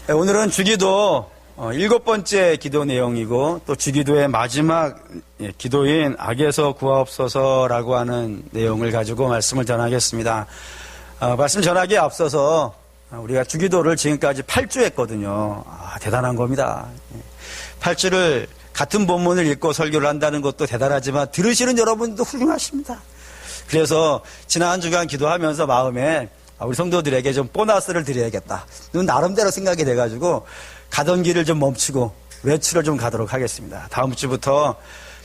오늘은 주기도 7번째 기도 내용이고 또 주기도의 마지막 기도인 악에서 구하옵소서라고 하는 내용을 가지고 말씀을 전하겠습니다. 말씀 전하기에 앞서서 우리가 주기도를 지금까지 8주 했거든요. 대단한 겁니다. 8주를 같은 본문을 읽고 설교를 한다는 것도 대단하지만 들으시는 여러분도 훌륭하십니다. 그래서 지난 한 주간 기도하면서 마음에 우리 성도들에게 좀 보너스를 드려야겠다. 나름대로 생각이 돼가지고 가던 길을 좀 멈추고 외출을 좀 가도록 하겠습니다. 다음 주부터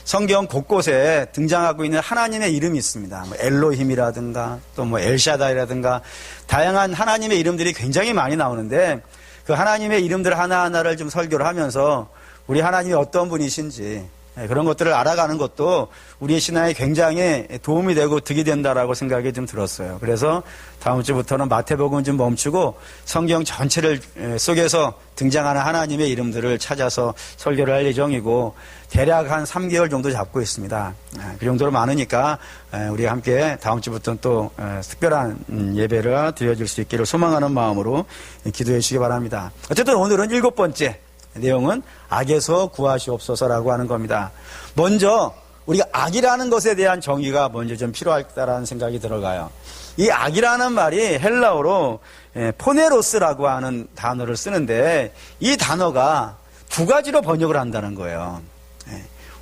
성경 곳곳에 등장하고 있는 하나님의 이름이 있습니다. 엘로힘이라든가 또 엘샤다이라든가 다양한 하나님의 이름들이 굉장히 많이 나오는데 그 하나님의 이름들 하나하나를 좀 설교를 하면서 우리 하나님이 어떤 분이신지 그런 것들을 알아가는 것도 우리의 신앙에 굉장히 도움이 되고 득이 된다라고 생각이 좀 들었어요. 그래서 다음 주부터는 마태복음 좀 멈추고 성경 전체를 속에서 등장하는 하나님의 이름들을 찾아서 설교를 할 예정이고 대략 한 3개월 정도 잡고 있습니다. 그 정도로 많으니까 우리가 함께 다음 주부터는 또 특별한 예배를 드려줄 수 있기를 소망하는 마음으로 기도해 주시기 바랍니다. 어쨌든 오늘은 7번째 내용은 악에서 구하시옵소서라고 하는 겁니다. 먼저 우리가 악이라는 것에 대한 정의가 먼저 좀 필요하다라는 생각이 들어가요. 이 악이라는 말이 헬라어로 포네로스라고 하는 단어를 쓰는데 이 단어가 두 가지로 번역을 한다는 거예요.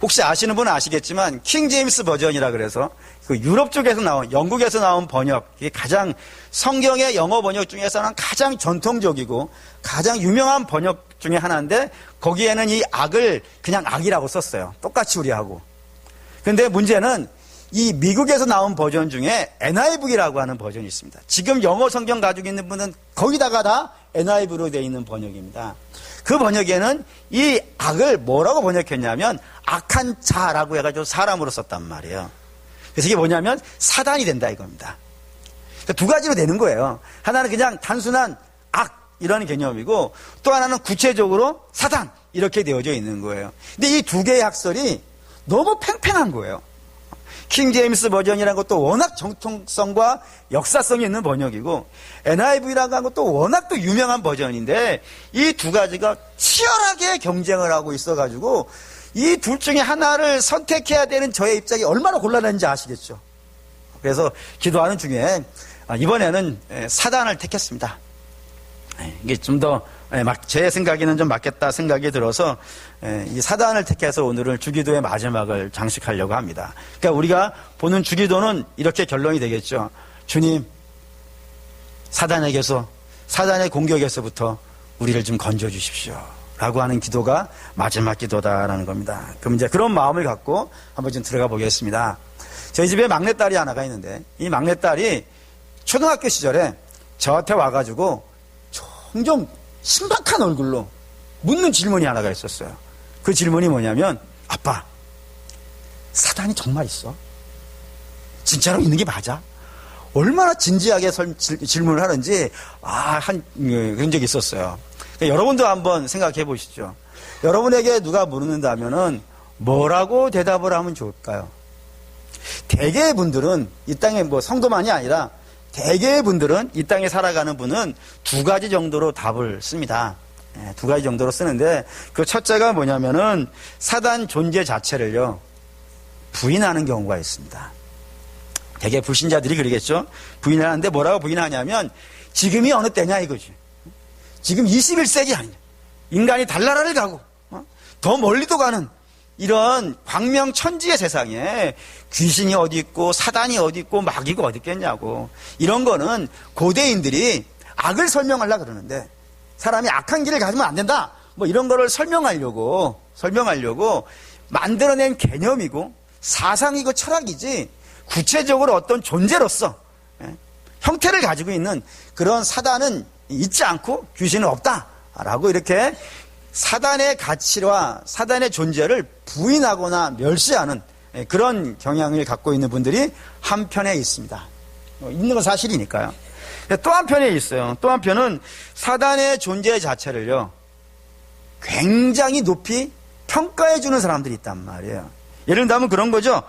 혹시 아시는 분은 아시겠지만 킹 제임스 버전이라 그래서 그 유럽 쪽에서 나온 영국에서 나온 번역, 이게 가장 성경의 영어 번역 중에서는 가장 전통적이고 가장 유명한 번역 중에 하나인데 거기에는 이 악을 그냥 악이라고 썼어요. 똑같이 우리하고. 근데 문제는 이 미국에서 나온 버전 중에 NIV라고 하는 버전이 있습니다. 지금 영어 성경 가지고 있는 분은 거기다가 다 NIV로 되어 있는 번역입니다. 그 번역에는 이 악을 뭐라고 번역했냐면 악한 자라고 해가지고 사람으로 썼단 말이에요. 그래서 이게 뭐냐면 사단이 된다 이겁니다. 그러니까 두 가지로 되는 거예요. 하나는 그냥 단순한 악 이런 개념이고 또 하나는 구체적으로 사단 이렇게 되어져 있는 거예요. 근데 이 두 개의 학설이 너무 팽팽한 거예요. 킹 제임스 버전이라는 것도 워낙 정통성과 역사성이 있는 번역이고 NIV라고 하는 것도 워낙 또 유명한 버전인데 이 두 가지가 치열하게 경쟁을 하고 있어가지고 이 둘 중에 하나를 선택해야 되는 저의 입장이 얼마나 곤란한지 아시겠죠. 그래서 기도하는 중에 이번에는 사단을 택했습니다. 이게 좀 더 제 생각에는 좀 맞겠다 생각이 들어서 이 사단을 택해서 오늘은 주기도의 마지막을 장식하려고 합니다. 그러니까 우리가 보는 주기도는 이렇게 결론이 되겠죠. 주님, 사단에게서 사단의 공격에서부터 우리를 좀 건져 주십시오 라고 하는 기도가 마지막 기도다라는 겁니다. 그럼 이제 그런 마음을 갖고 한번 좀 들어가 보겠습니다. 저희 집에 막내딸이 하나가 있는데 이 막내딸이 초등학교 시절에 저한테 와가지고 종종 신박한 얼굴로 묻는 질문이 하나가 있었어요. 그 질문이 뭐냐면 아빠, 사단이 정말 있어? 진짜로 있는 게 맞아? 얼마나 진지하게 질문을 하는지 그런 적이 있었어요. 그러니까 여러분도 한번 생각해 보시죠. 여러분에게 누가 물는다면은 뭐라고 대답을 하면 좋을까요? 대개의 분들은 이 땅에 성도만이 아니라 대개의 분들은 이 땅에 살아가는 분은 두 가지 정도로 답을 씁니다. 두 가지 정도로 쓰는데 그 첫째가 뭐냐면은 사단 존재 자체를요 부인하는 경우가 있습니다. 대개 불신자들이 그러겠죠. 부인하는데 뭐라고 부인하냐면 지금이 어느 때냐 이거지. 지금 21세기 아니냐. 인간이 달나라를 가고 더 멀리도 가는 이런 광명천지의 세상에 귀신이 어디 있고 사단이 어디 있고 마귀가 어디 있겠냐고. 이런 거는 고대인들이 악을 설명하려고 그러는데 사람이 악한 길을 가지면 안 된다. 이런 거를 설명하려고 만들어낸 개념이고 사상이고 철학이지 구체적으로 어떤 존재로서 형태를 가지고 있는 그런 사단은 있지 않고 귀신은 없다라고 이렇게 사단의 가치와 사단의 존재를 부인하거나 멸시하는 그런 경향을 갖고 있는 분들이 한편에 있습니다. 있는 건 사실이니까요. 또 한편에 있어요. 또 한편은 사단의 존재 자체를요 굉장히 높이 평가해주는 사람들이 있단 말이에요. 예를 들면 그런 거죠.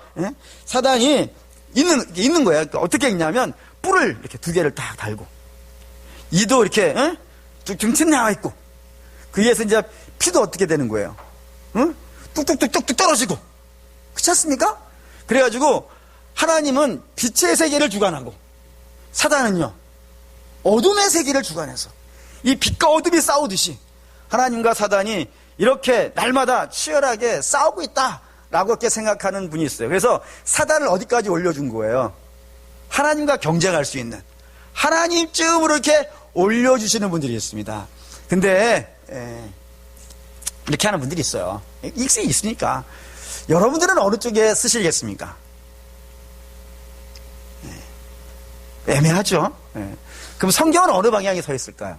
사단이 있는 거예요. 어떻게 있냐면 뿔을 이렇게 두 개를 딱 달고 이도 이렇게 등치 나와 있고 그 위에서 이제 피도 어떻게 되는 거예요? 응? 뚝뚝뚝뚝 떨어지고. 그렇지 않습니까? 그래가지고 하나님은 빛의 세계를 주관하고 사단은요, 어둠의 세계를 주관해서 이 빛과 어둠이 싸우듯이 하나님과 사단이 이렇게 날마다 치열하게 싸우고 있다라고 이렇게 생각하는 분이 있어요. 그래서 사단을 어디까지 올려준 거예요? 하나님과 경쟁할 수 있는 하나님쯤으로 이렇게 올려주시는 분들이 있습니다. 근데 이렇게 하는 분들이 있어요. 익생이 있으니까. 여러분들은 어느 쪽에 쓰시겠습니까? 애매하죠. 그럼 성경은 어느 방향에 서 있을까요?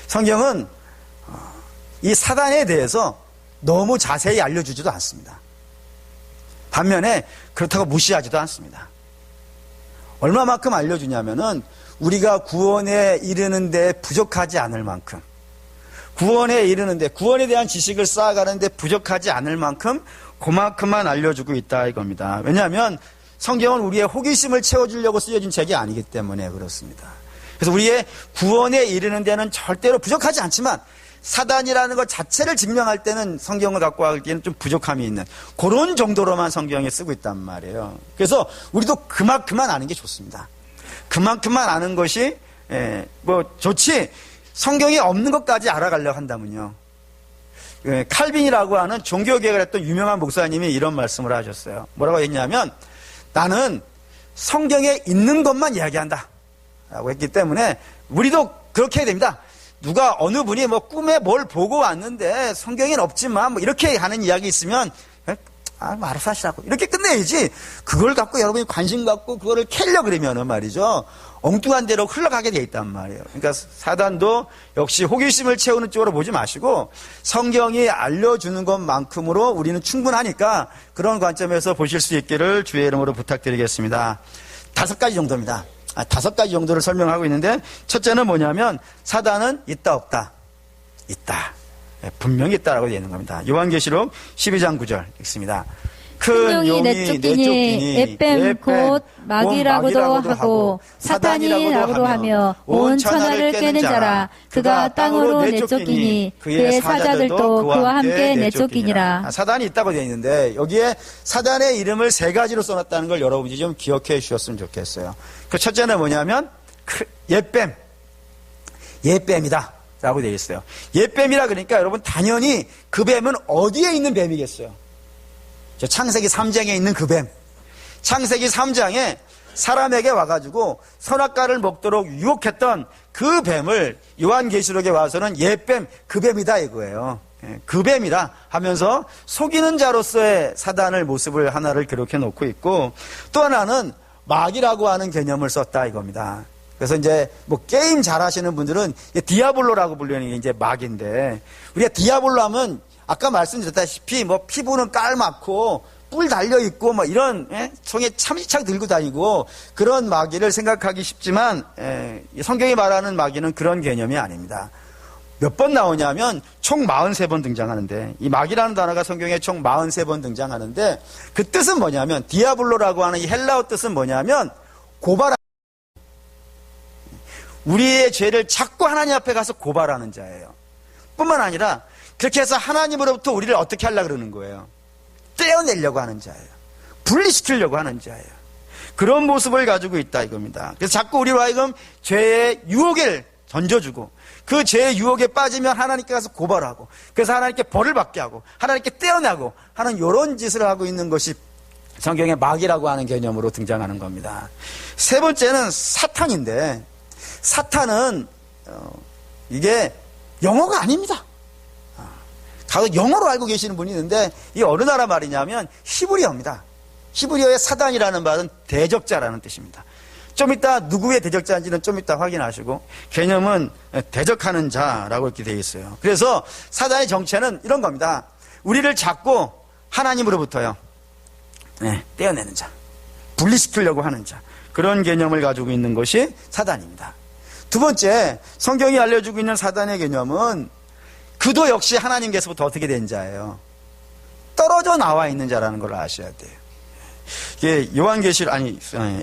성경은 이 사단에 대해서 너무 자세히 알려주지도 않습니다. 반면에 그렇다고 무시하지도 않습니다. 얼마만큼 알려주냐면은 우리가 구원에 이르는 데 부족하지 않을 만큼, 구원에 이르는데, 구원에 대한 지식을 쌓아가는데 부족하지 않을 만큼 그만큼만 알려주고 있다 이겁니다. 왜냐하면 성경은 우리의 호기심을 채워주려고 쓰여진 책이 아니기 때문에 그렇습니다. 그래서 우리의 구원에 이르는 데는 절대로 부족하지 않지만 사단이라는 것 자체를 증명할 때는 성경을 갖고 하기에는 좀 부족함이 있는 그런 정도로만 성경에 쓰고 있단 말이에요. 그래서 우리도 그만큼만 아는 게 좋습니다. 그만큼만 아는 것이 좋지, 성경에 없는 것까지 알아가려고 한다면요. 칼빈이라고 하는 종교개혁을 했던 유명한 목사님이 이런 말씀을 하셨어요. 뭐라고 했냐면, 나는 성경에 있는 것만 이야기한다 라고 했기 때문에 우리도 그렇게 해야 됩니다. 누가 어느 분이 뭐 꿈에 뭘 보고 왔는데 성경에는 없지만 뭐 이렇게 하는 이야기 있으면 뭐 알아서 하시라고 이렇게 끝내야지, 그걸 갖고 여러분이 관심 갖고 그거를 캐려 그러면은 말이죠, 엉뚱한 대로 흘러가게 돼 있단 말이에요. 그러니까 사단도 역시 호기심을 채우는 쪽으로 보지 마시고 성경이 알려주는 것만큼으로 우리는 충분하니까 그런 관점에서 보실 수 있기를 주의 이름으로 부탁드리겠습니다. 5가지 정도입니다. 5가지 정도를 설명하고 있는데, 첫째는 뭐냐면 사단은 있다 없다? 있다. 분명히 있다라고 되어 있는 겁니다. 요한계시록 12장 9절 읽습니다. 큰 용이 내쫓기니 에뱀 곧 마귀라고도 하고 사탄이라고도 하며 온 천하를 꿰는 자라. 그가 땅으로 내쫓기니 그의 사자들도 그와 함께 내쫓기니라. 사단이 있다고 되어 있는데 여기에 사단의 이름을 3가지로 써놨다는 걸 여러분이 좀 기억해 주셨으면 좋겠어요. 그 첫째는 뭐냐면 예뱀이다 라고 되어 있어요. 예뱀이라 그러니까 여러분 당연히 그 뱀은 어디에 있는 뱀이겠어요? 창세기 3장에 있는 그 뱀. 창세기 3장에 사람에게 와가지고 선악과를 먹도록 유혹했던 그 뱀을 요한계시록에 와서는 옛뱀, 그 뱀이다 이거예요. 그 뱀이다 하면서 속이는 자로서의 사단의 모습을 하나를 기록해 놓고 있고, 또 하나는 마귀라고 하는 개념을 썼다 이겁니다. 그래서 이제 뭐 게임 잘하시는 분들은 디아블로라고 불리는 게 이제 마귀인데, 우리가 디아블로 하면 아까 말씀드렸다시피 뭐 피부는 깔맣고 뿔 달려있고 뭐 이런 손에 참이착 들고 다니고 그런 마귀를 생각하기 쉽지만 성경이 말하는 마귀는 그런 개념이 아닙니다. 몇 번 나오냐면 총 43번 등장하는데, 이 마귀라는 단어가 성경에 총 43번 등장하는데 그 뜻은 뭐냐면, 디아블로라고 하는 이 헬라어 뜻은 뭐냐면 고발하는, 우리의 죄를 찾고 하나님 앞에 가서 고발하는 자예요. 뿐만 아니라 그렇게 해서 하나님으로부터 우리를 어떻게 하려고 그러는 거예요? 떼어내려고 하는 자예요. 분리시키려고 하는 자예요. 그런 모습을 가지고 있다 이겁니다. 그래서 자꾸 우리로 하여금 죄의 유혹을 던져주고 그 죄의 유혹에 빠지면 하나님께 가서 고발하고, 그래서 하나님께 벌을 받게 하고 하나님께 떼어내고 하는 이런 짓을 하고 있는 것이 성경의 마귀라고 하는 개념으로 등장하는 겁니다. 세 번째는 사탄인데, 사탄은 이게 영어가 아닙니다. 영어로 알고 계시는 분이 있는데 이게 어느 나라 말이냐면 히브리어입니다. 히브리어의 사단이라는 말은 대적자라는 뜻입니다. 좀 이따 누구의 대적자인지는 좀 이따 확인하시고, 개념은 대적하는 자라고 이렇게 되어 있어요. 그래서 사단의 정체는 이런 겁니다. 우리를 잡고 하나님으로부터요, 떼어내는 자, 분리시키려고 하는 자, 그런 개념을 가지고 있는 것이 사단입니다. 두 번째, 성경이 알려주고 있는 사단의 개념은 그도 역시 하나님께서부터 어떻게 된 자예요? 떨어져 나와 있는 자라는 걸 아셔야 돼요. 이게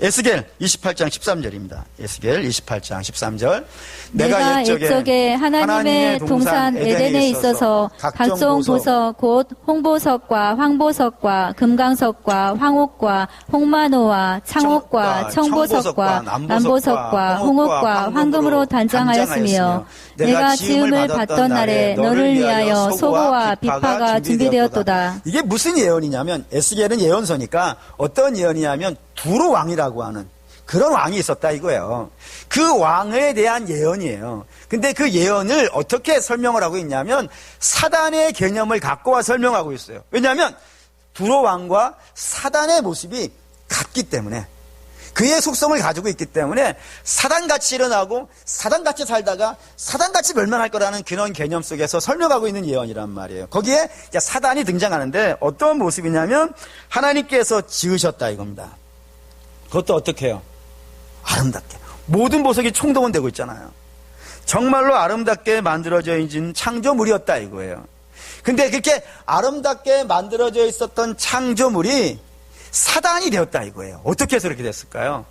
에스겔 28장 13절입니다. 에스겔 28장 13절. 내가 옛적에 하나님의 동산 에덴에 있어서 각종 보석 곧 홍보석과 황보석과 금강석과 황옥과 홍만호와 창옥과 청보석과 남보석과 홍옥과 황금으로 단장하였으며 내가 지음을 받던 날에 너를 위하여 소고와 비파가 준비되었도다. 이게 무슨 예언이냐면 에스겔은 예언서니까 어떤 예언이냐면 두로 왕이라고 하는 그런 왕이 있었다 이거예요. 그 왕에 대한 예언이에요. 근데 그 예언을 어떻게 설명을 하고 있냐면 사단의 개념을 갖고 와 설명하고 있어요. 왜냐하면 두로 왕과 사단의 모습이 같기 때문에 그의 속성을 가지고 있기 때문에 사단같이 일어나고 사단같이 살다가 사단같이 멸망할 거라는 그런 개념 속에서 설명하고 있는 예언이란 말이에요. 거기에 이제 사단이 등장하는데 어떤 모습이냐면 하나님께서 지으셨다 이겁니다. 그것도 어떻게 해요? 아름답게. 모든 보석이 총동원되고 있잖아요. 정말로 아름답게 만들어져 있는 창조물이었다 이거예요. 근데 그렇게 아름답게 만들어져 있었던 창조물이 사단이 되었다 이거예요. 어떻게 해서 그렇게 됐을까요?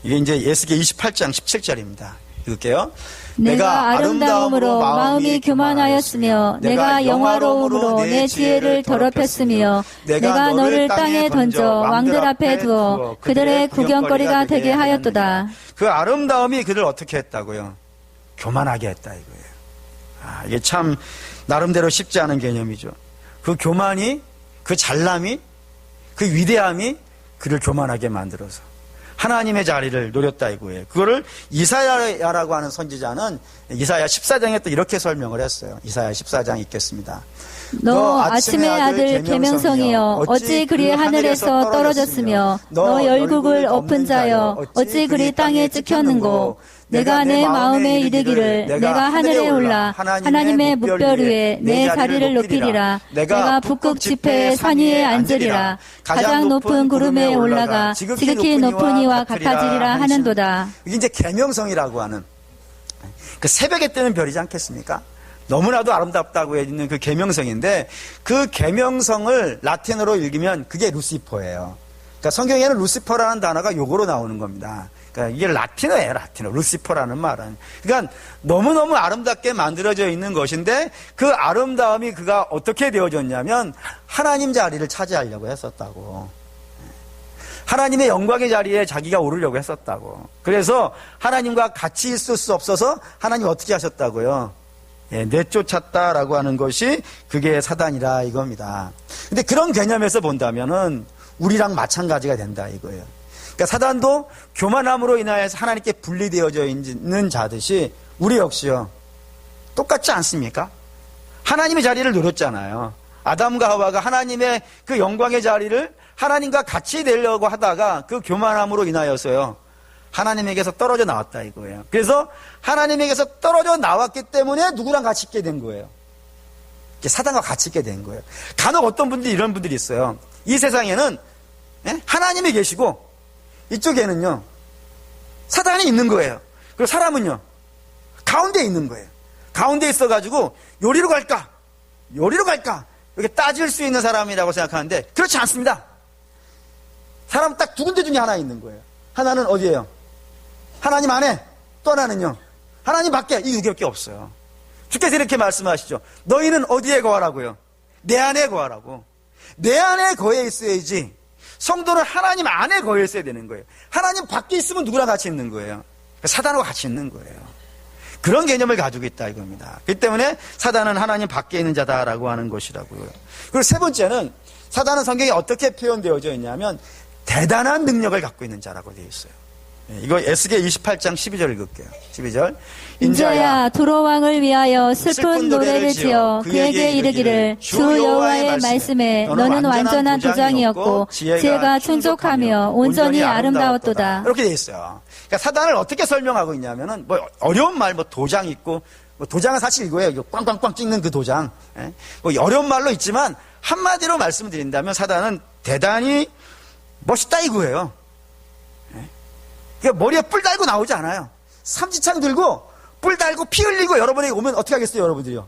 이게 이제 에스겔 28장 17절입니다. 읽을게요. 내가 아름다움으로 마음이 교만하였으며 내가 영화로움으로 내 지혜를 더럽혔으며 내가 너를 땅에 던져 왕들 앞에 두어 그들의 구경거리가 되게 하였도다. 그 아름다움이 그를 어떻게 했다고요? 교만하게 했다 이거예요. 이게 참 나름대로 쉽지 않은 개념이죠. 그 교만이, 그 잘남이, 그 위대함이 그를 교만하게 만들어서 하나님의 자리를 노렸다 이거예요. 그거를 이사야라고 하는 선지자는 이사야 14장에 또 이렇게 설명을 했어요. 이사야 14장 읽겠습니다. 너 아침의 아들 계명성이여 어찌 그리 하늘에서 떨어졌으며 너 열국을 엎은 자여 어찌 그리 땅에 찍혔는고 내가 내 마음에 이르기를 내가 하늘에 올라 하나님의 묵별 위에 내 자리를 높이리라. 내가 북극 지폐의 산 위에 앉으리라. 가장 높은 구름에 올라가 지극히 높은 이와 같아지리라 하는도다. 이게 이제 계명성이라고 하는 그 새벽에 뜨는 별이지 않겠습니까? 너무나도 아름답다고 해있는 그 계명성인데 그 계명성을 라틴어로 읽으면 그게 루시퍼예요. 그러니까 성경에는 루시퍼라는 단어가 요거로 나오는 겁니다. 그러니까 이게 라틴어예요, 라틴어. 루시퍼라는 말은. 그러니까 너무너무 아름답게 만들어져 있는 것인데 그 아름다움이 그가 어떻게 되어졌냐면 하나님 자리를 차지하려고 했었다고. 하나님의 영광의 자리에 자기가 오르려고 했었다고. 그래서 하나님과 같이 있을 수 없어서 하나님 어떻게 하셨다고요? 내쫓았다라고 하는 것이 그게 사단이라 이겁니다. 근데 그런 개념에서 본다면은 우리랑 마찬가지가 된다 이거예요. 그러니까 사단도 교만함으로 인하여서 하나님께 분리되어져 있는 자듯이 우리 역시요. 똑같지 않습니까? 하나님의 자리를 노렸잖아요. 아담과 하와가 하나님의 그 영광의 자리를 하나님과 같이 되려고 하다가 그 교만함으로 인하여서요. 하나님에게서 떨어져 나왔다 이거예요. 그래서 하나님에게서 떨어져 나왔기 때문에 누구랑 같이 있게 된 거예요. 사단과 같이 있게 된 거예요. 간혹 어떤 분들이 이런 분들이 있어요. 이 세상에는 하나님이 계시고 이쪽에는요 사단이 있는 거예요. 그리고 사람은요 가운데 있는 거예요. 가운데 있어가지고 요리로 갈까 이렇게 따질 수 있는 사람이라고 생각하는데 그렇지 않습니다. 사람 딱 두 군데 중에 하나 있는 거예요. 하나는 어디예요? 하나님 안에, 또 하나는요 하나님 밖에. 이 두 개밖에 없어요. 주께서 이렇게 말씀하시죠. 너희는 어디에 거하라고요? 내 안에 거하라고. 내 안에 거해 있어야지. 성도는 하나님 안에 거해 있어야 되는 거예요. 하나님 밖에 있으면 누구랑 같이 있는 거예요? 사단과 같이 있는 거예요. 그런 개념을 가지고 있다 이겁니다. 그렇기 때문에 사단은 하나님 밖에 있는 자다라고 하는 것이라고요. 그리고 세 번째는 사단은 성경에 어떻게 표현되어져 있냐면 대단한 능력을 갖고 있는 자라고 되어 있어요. 이거 에스겔 28장 12절 읽을게요. 12절. 인자야 두로 왕을 위하여 슬픈 노래를 지어 그에게 이르기를 주 여호와의 말씀에 너는 완전한 도장이었고 지혜가 충족하며 온전히 아름다웠도다. 이렇게 되어 있어요. 그러니까 사단을 어떻게 설명하고 있냐면은 뭐 어려운 말 도장 있고 뭐 도장은 사실 이거예요. 이거 꽝꽝꽝 찍는 그 도장. 뭐 어려운 말로 있지만 한마디로 말씀드린다면 사단은 대단히 멋있다 이거예요. 그러니까 머리에 뿔 달고 나오지 않아요. 삼지창 들고 뿔 달고 피 흘리고 여러분에게 오면 어떻게 하겠어요, 여러분들이요?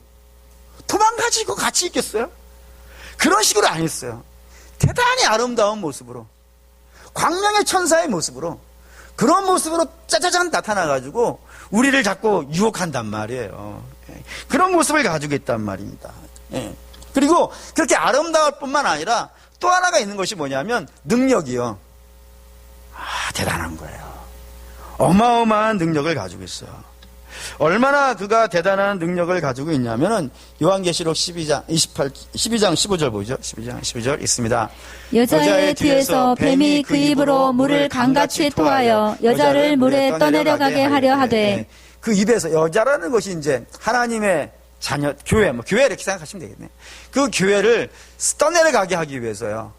도망가지고 같이 있겠어요? 그런 식으로 안 했어요. 대단히 아름다운 모습으로, 광명의 천사의 모습으로, 그런 모습으로 짜자잔 나타나가지고 우리를 자꾸 유혹한단 말이에요. 그런 모습을 가지고 있단 말입니다. 그리고 그렇게 아름다울 뿐만 아니라 또 하나가 있는 것이 뭐냐면 능력이요. 대단한 거예요. 어마어마한 능력을 가지고 있어요. 얼마나 그가 대단한 능력을 가지고 있냐면은 요한계시록 12장 15절 보이죠? 12장 12절 있습니다. 여자의 뒤에서 뱀이 그 입으로 물을 강같이 토하여 여자를 물에 떠내려가게 하려 하되, 그 입에서, 여자라는 것이 이제 하나님의 자녀, 교회, 교회 이렇게 생각하시면 되겠네. 그 교회를 떠내려가게 하기 위해서요,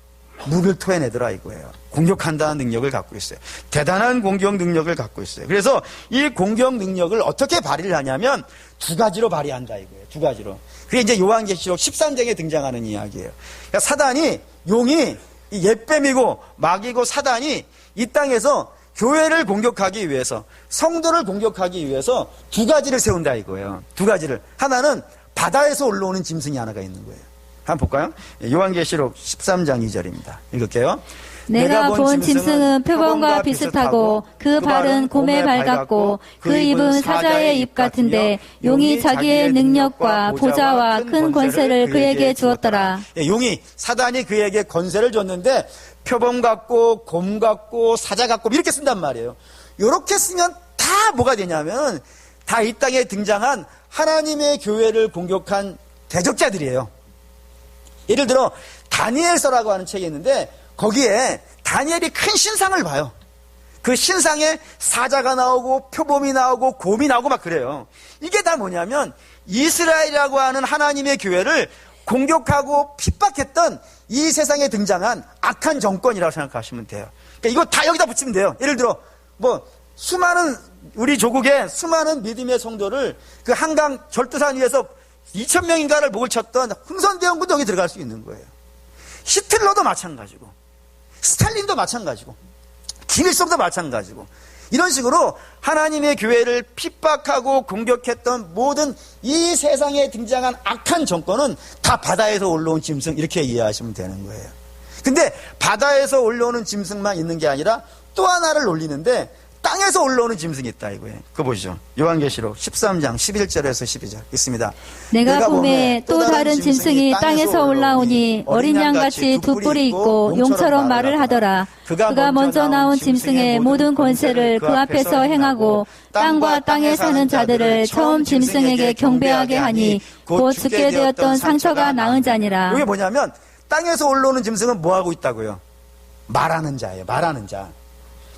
물을 토해내더라 이거예요. 공격한다는 능력을 갖고 있어요. 대단한 공격 능력을 갖고 있어요. 그래서 이 공격 능력을 어떻게 발휘를 하냐면 두 가지로 발휘한다 이거예요. 두 가지로. 그게 이제 요한계시록 13장에 등장하는 이야기예요. 그러니까 사단이, 용이 옛뱀이고 마귀고 사단이 이 땅에서 교회를 공격하기 위해서, 성도를 공격하기 위해서 두 가지를 세운다 이거예요. 두 가지를. 하나는 바다에서 올라오는 짐승이 하나가 있는 거예요. 한번 볼까요? 요한계시록 13장 2절입니다. 읽을게요. 내가 본 짐승은 표범과 비슷하고 그 발은 곰에 발 같고 그 입은 사자의 입 같은데 용이 자기의 능력과 보좌와 큰 권세를 그에게 주었더라. 용이, 사단이 그에게 권세를 줬는데 표범 같고 곰 같고 사자 같고 이렇게 쓴단 말이에요. 이렇게 쓰면 다 뭐가 되냐면 다 이 땅에 등장한 하나님의 교회를 공격한 대적자들이에요. 예를 들어 다니엘서라고 하는 책이 있는데 거기에 다니엘이 큰 신상을 봐요. 그 신상에 사자가 나오고 표범이 나오고 곰이 나오고 막 그래요. 이게 다 뭐냐면 이스라엘이라고 하는 하나님의 교회를 공격하고 핍박했던 이 세상에 등장한 악한 정권이라고 생각하시면 돼요. 그러니까 이거 다 여기다 붙이면 돼요. 예를 들어 수많은 우리 조국의 수많은 믿음의 성도를 그 한강 절도산 위에서 2,000명인가를 목을 쳤던 흥선대원군도 여기 들어갈 수 있는 거예요. 히틀러도 마찬가지고, 스탈린도 마찬가지고, 김일성도 마찬가지고, 이런 식으로 하나님의 교회를 핍박하고 공격했던 모든 이 세상에 등장한 악한 정권은 다 바다에서 올라온 짐승, 이렇게 이해하시면 되는 거예요. 근데 바다에서 올라오는 짐승만 있는 게 아니라 또 하나를 올리는데 땅에서 올라오는 짐승이 있다 이거예요. 그거 보시죠. 요한계시록 13장 11절에서 12절 있습니다. 내가 봄에 또 다른 짐승이 땅에서 올라오니 어린 양같이 두 뿔이 있고 용처럼 말을 하더라. 그가 먼저 나온 짐승의 모든 권세를 그 앞에서 행하고 땅과 땅에 사는 자들을 처음 짐승에게 경배하게 하니 곧 죽게 되었던 상처가 나은 자니라. 이게 뭐냐면 땅에서 올라오는 짐승은 뭐하고 있다고요? 말하는 자예요. 말하는 자.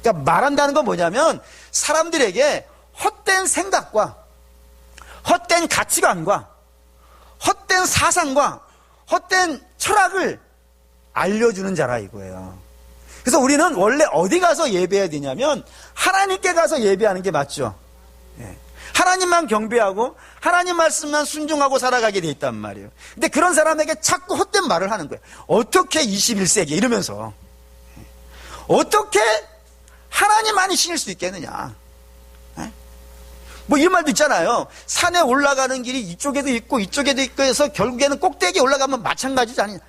그러니까 말한다는 건 뭐냐면 사람들에게 헛된 생각과 헛된 가치관과 헛된 사상과 헛된 철학을 알려주는 자라 이거예요. 그래서 우리는 원래 어디 가서 예배해야 되냐면 하나님께 가서 예배하는 게 맞죠. 하나님만 경배하고 하나님 말씀만 순종하고 살아가게 돼 있단 말이에요. 근데 그런 사람에게 자꾸 헛된 말을 하는 거예요. 어떻게 21세기 이러면서 어떻게 하나님만이 신일 수 있겠느냐. 이런 말도 있잖아요. 산에 올라가는 길이 이쪽에도 있고 이쪽에도 있고 해서 결국에는 꼭대기에 올라가면 마찬가지지 않느냐.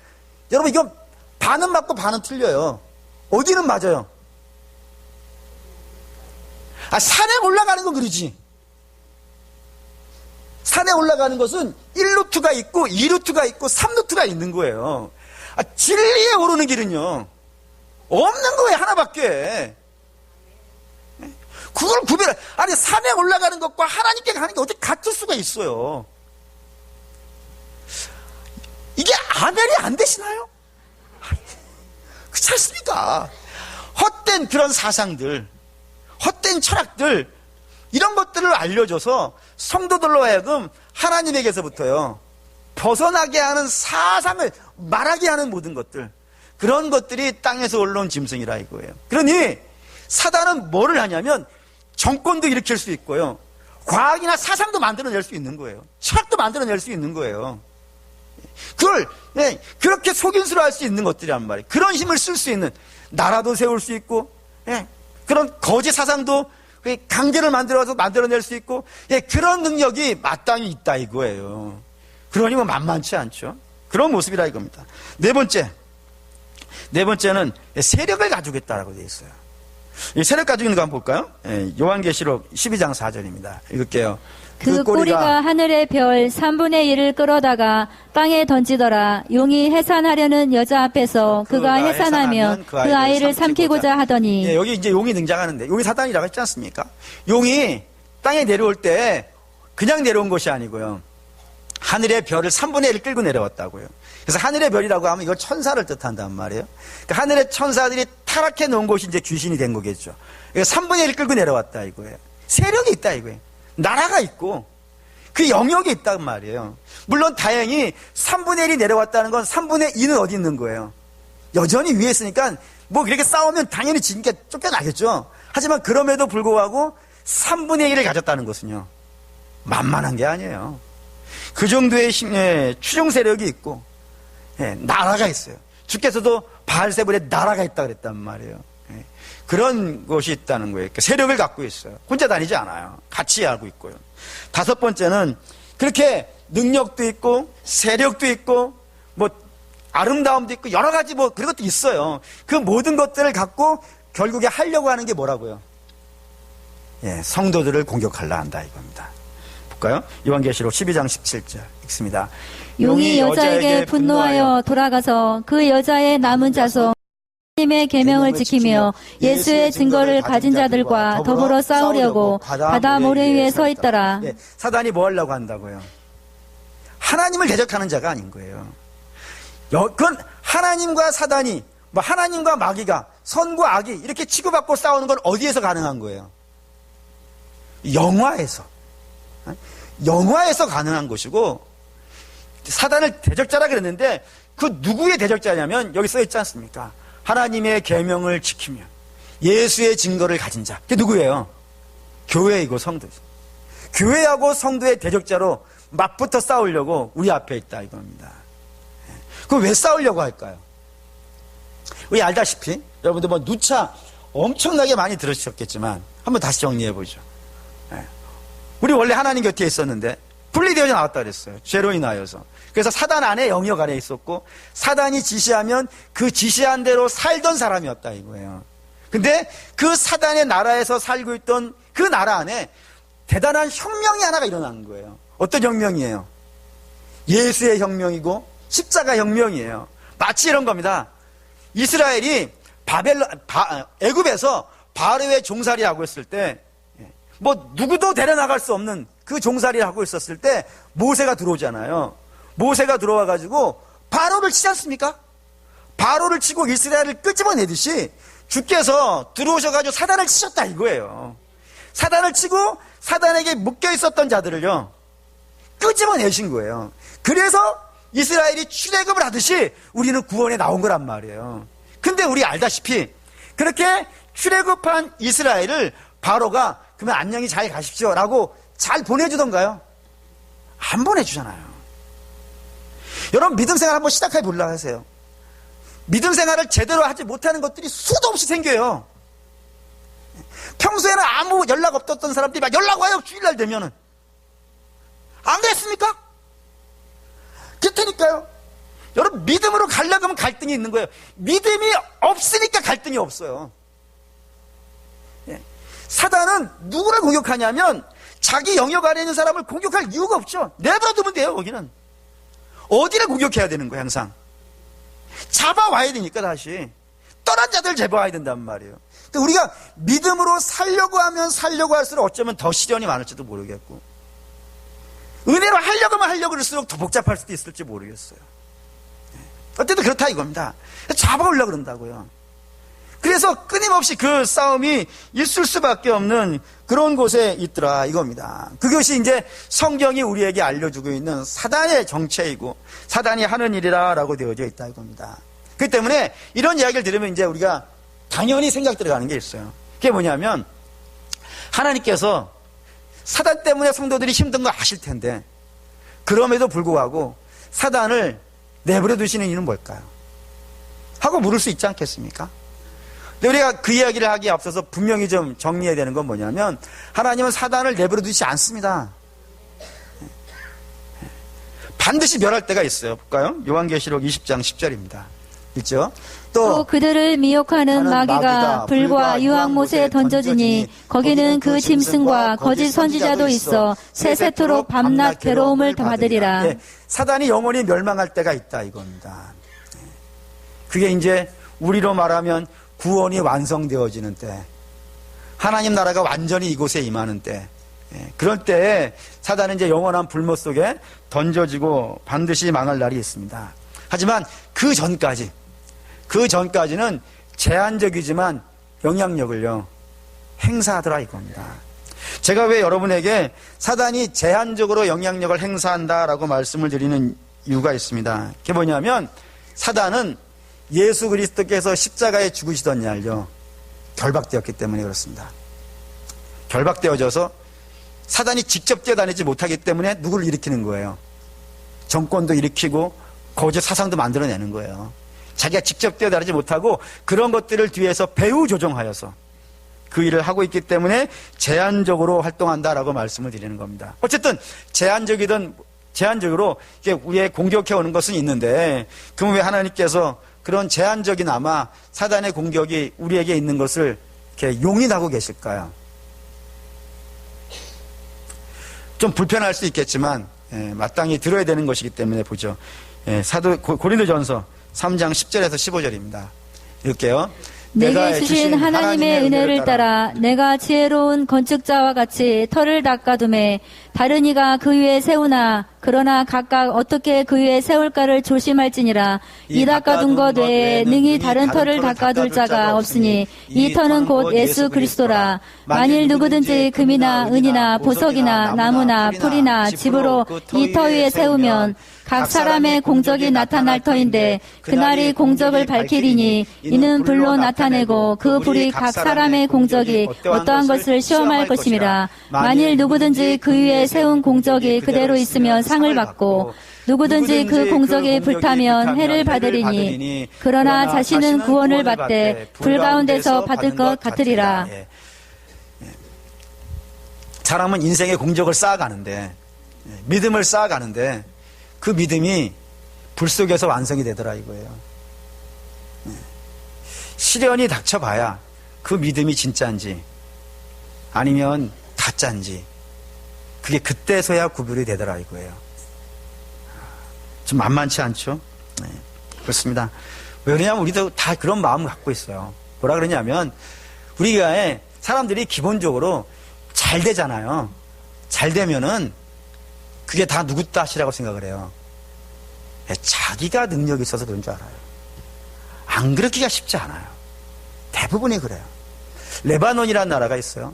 여러분 이건 반은 맞고 반은 틀려요. 어디는 맞아요? 산에 올라가는 건 그러지. 산에 올라가는 것은 1루트가 있고 2루트가 있고 3루트가 있는 거예요. 진리에 오르는 길은요 없는 거예요. 하나밖에. 그걸 구별해. 산에 올라가는 것과 하나님께 가는 게 어떻게 같을 수가 있어요? 이게 아멘이 안 되시나요? 그렇지 않습니까? 헛된 그런 사상들, 헛된 철학들, 이런 것들을 알려줘서 성도들로 하여금 하나님에게서부터요 벗어나게 하는 사상을 말하게 하는 모든 것들, 그런 것들이 땅에서 올라온 짐승이라 이거예요. 그러니 사단은 뭐를 하냐면 정권도 일으킬 수 있고요, 과학이나 사상도 만들어낼 수 있는 거예요. 철학도 만들어낼 수 있는 거예요. 그걸 그렇게 속임수로 할 수 있는 것들이란 말이에요. 그런 힘을 쓸 수 있는, 나라도 세울 수 있고, 그런 거짓 사상도 강제를 만들어낼 수 있고, 그런 능력이 마땅히 있다 이거예요. 그러니 만만치 않죠. 그런 모습이라 이겁니다. 네 번째, 네 번째는 세력을 가지고 있다라고 되어 있어요. 이 세력 가지고 있는 거 한번 볼까요? 요한계시록 12장 4절입니다. 읽을게요. 그 꼬리가 하늘의 별 3분의 1을 끌어다가 땅에 던지더라. 용이 해산하려는 여자 앞에서 그가 해산하면 그 아이를 삼키고자 하더니. 예, 여기 이제 용이 등장하는데, 용이 사단이라고 했지 않습니까? 용이 땅에 내려올 때 그냥 내려온 것이 아니고요. 하늘의 별을 3분의 1을 끌고 내려왔다고요. 그래서 하늘의 별이라고 하면 이걸 천사를 뜻한단 말이에요. 그러니까 하늘의 천사들이 타락해 놓은 곳이 이제 귀신이 된 거겠죠. 그러니까 3분의 1을 끌고 내려왔다 이거예요. 세력이 있다 이거예요. 나라가 있고 그 영역이 있단 말이에요. 물론 다행히 3분의 1이 내려왔다는 건 3분의 2는 어디 있는 거예요? 여전히 위에 있으니까 뭐 그렇게 싸우면 당연히 지니까 쫓겨나겠죠. 하지만 그럼에도 불구하고 3분의 1을 가졌다는 것은요, 만만한 게 아니에요. 그 정도의 추종 세력이 있고, 나라가 있어요. 주께서도 바알세불에 나라가 있다 그랬단 말이에요. 그런 것이 있다는 거예요. 세력을 갖고 있어요. 혼자 다니지 않아요. 같이 하고 있고요. 다섯 번째는 그렇게 능력도 있고 세력도 있고 뭐 아름다움도 있고 여러 가지 뭐 그런 것도 있어요. 그 모든 것들을 갖고 결국에 하려고 하는 게 뭐라고요? 성도들을 공격하려 한다 이겁니다. 볼까요? 요한계시록 12장 17절 읽습니다. 용이 여자에게 분노하여 돌아가서 그 여자의 남은 자손 하나님의 계명을 지키며 예수의 증거를 가진 자들과 더불어 싸우려고 바다 모래 위에 서 있더라. 사단이 뭐 하려고 한다고요? 하나님을 대적하는 자가 아닌 거예요. 그건 하나님과 사단이, 뭐 하나님과 마귀가, 선과 악이 이렇게 치고받고 싸우는 건 어디에서 가능한 거예요? 영화에서 가능한 것이고, 사단을 대적자라 그랬는데 그 누구의 대적자냐면 여기 써 있지 않습니까? 하나님의 계명을 지키며 예수의 증거를 가진 자. 그게 누구예요? 교회이고 성도죠. 교회하고 성도의 대적자로 맞붙어 싸우려고 우리 앞에 있다 이겁니다. 그럼 왜 싸우려고 할까요? 우리 알다시피 여러분들 뭐 누차 엄청나게 많이 들으셨겠지만 한번 다시 정리해 보죠. 우리 원래 하나님 곁에 있었는데 분리되어져 나왔다 그랬어요. 죄로 인하여서. 그래서 사단 안에 영역 안에 있었고 사단이 지시하면 그 지시한 대로 살던 사람이었다 이거예요. 근데 그 사단의 나라에서 살고 있던 그 나라 안에 대단한 혁명이 하나가 일어난 거예요. 어떤 혁명이에요? 예수의 혁명이고 십자가 혁명이에요. 마치 이런 겁니다. 이스라엘이 애굽에서 바로의 종살이 하고 있을 때 뭐 누구도 데려나갈 수 없는 그 종살이를 하고 있었을 때 모세가 들어오잖아요. 모세가 들어와 가지고 바로를 치지 않습니까? 바로를 치고 이스라엘을 끄집어내듯이 주께서 들어오셔 가지고 사단을 치셨다 이거예요. 사단을 치고 사단에게 묶여 있었던 자들을요 끄집어내신 거예요. 그래서 이스라엘이 출애굽을 하듯이 우리는 구원에 나온 거란 말이에요. 근데 우리 알다시피 그렇게 출애굽한 이스라엘을 바로가 그러면 안녕히 잘 가십시오 라고 잘 보내주던가요? 안 보내주잖아요. 여러분 믿음 생활 한번 시작해 보려고 하세요. 믿음 생활을 제대로 하지 못하는 것들이 수도 없이 생겨요. 평소에는 아무 연락 없었던 사람들이 막 연락 와요. 주일날 되면은. 안 그랬습니까? 그렇다니까요. 여러분 믿음으로 가려고 하면 갈등이 있는 거예요. 믿음이 없으니까 갈등이 없어요. 사단은 누구를 공격하냐면 자기 영역 안에 있는 사람을 공격할 이유가 없죠. 내버려두면 돼요. 거기는 어디를 공격해야 되는 거예요. 항상 잡아와야 되니까 다시 떠난 자들 잡아와야 된단 말이에요. 그러니까 우리가 믿음으로 살려고 하면 살려고 할수록 어쩌면 더 시련이 많을지도 모르겠고 은혜로 하려고 하면 하려고 할수록 더 복잡할 수도 있을지 모르겠어요. 어쨌든 그렇다 이겁니다. 잡아오려고 그런다고요. 그래서 끊임없이 그 싸움이 있을 수밖에 없는 그런 곳에 있더라 이겁니다. 그것이 이제 성경이 우리에게 알려주고 있는 사단의 정체이고 사단이 하는 일이라고 되어져 있다 이겁니다. 그렇기 때문에 이런 이야기를 들으면 이제 우리가 당연히 생각 들어가는 게 있어요. 그게 뭐냐면 하나님께서 사단 때문에 성도들이 힘든 거 아실 텐데 그럼에도 불구하고 사단을 내버려 두시는 이유는 뭘까요? 하고 물을 수 있지 않겠습니까? 근데 우리가 그 이야기를 하기에 앞서서 분명히 좀 정리해야 되는 건 뭐냐면 하나님은 사단을 내버려 두지 않습니다. 반드시 멸할 때가 있어요. 볼까요? 요한계시록 20장 10절입니다. 있죠. 또 그들을 미혹하는 마귀가 불과 유황못에 던져지니 거기는 그 짐승과 거짓 선지자도 있어 세세토록 밤낮 괴로움을 받으리라. 예, 사단이 영원히 멸망할 때가 있다 이겁니다. 그게 이제 우리로 말하면 구원이 완성되어지는 때, 하나님 나라가 완전히 이곳에 임하는 때, 그럴 때 사단은 이제 영원한 불못 속에 던져지고 반드시 망할 날이 있습니다. 하지만 그 전까지는 제한적이지만 영향력을요 행사하더라 이겁니다. 제가 왜 여러분에게 사단이 제한적으로 영향력을 행사한다라고 말씀을 드리는 이유가 있습니다. 그게 뭐냐면 사단은 예수 그리스도께서 십자가에 죽으시던 날요 결박되었기 때문에 그렇습니다. 결박되어져서 사단이 직접 뛰어다니지 못하기 때문에 누구를 일으키는 거예요? 정권도 일으키고 거짓 사상도 만들어내는 거예요. 자기가 직접 뛰어다니지 못하고 그런 것들을 뒤에서 배후 조종하여서 그 일을 하고 있기 때문에 제한적으로 활동한다라고 말씀을 드리는 겁니다. 어쨌든 제한적으로 우리의 공격해오는 것은 있는데 그럼 왜 하나님께서 그런 제한적이나마 사단의 공격이 우리에게 있는 것을 이렇게 용인하고 계실까요? 좀 불편할 수 있겠지만 마땅히 들어야 되는 것이기 때문에 보죠. 고린도전서 3장 10절에서 15절입니다. 읽을게요. 내게 주신 하나님의 은혜를 따라 내가 지혜로운 건축자와 같이 터를 닦아두매 다른 이가 그 위에 세우나 그러나 각각 어떻게 그 위에 세울까를 조심할지니라. 이 닦아둔 것 외에 능히 다른 터를 닦아둘 자가 없으니 이 터는 곧 예수 그리스도라. 만일 누구든지 금이나 은이나 보석이나 나무나 풀이나 집으로 이 터 위에 세우면 각 사람의 공적이 나타날 터인데 그날이 공적을 밝히리니 이는 불로 나타내고 그 불이 각 사람의 공적이 어떠한 것을 시험할 것임이라. 만일 누구든지 그 위에 세운 공적이 그대로 있으면 상을 받고 누구든지 그 공적이 불타면 해를 받으리니 그러나 자신은 구원을 받되 불 가운데서 받을 것 같으리라. 사람은 인생의 공적을 쌓아가는데 믿음을 쌓아가는데 그 믿음이 불 속에서 완성이 되더라 이거예요. 시련이 닥쳐봐야 그 믿음이 진짜인지 아니면 가짜인지 그게 그때서야 구별이 되더라 이거예요. 좀 만만치 않죠? 네, 그렇습니다. 왜냐하면 우리도 다 그런 마음을 갖고 있어요. 뭐라 그러냐면 우리가 사람들이 기본적으로 잘 되잖아요. 잘 되면은 그게 다 누구 탓이라고 생각을 해요. 자기가 능력이 있어서 그런 줄 알아요. 안 그렇기가 쉽지 않아요. 대부분이 그래요. 레바논이라는 나라가 있어요.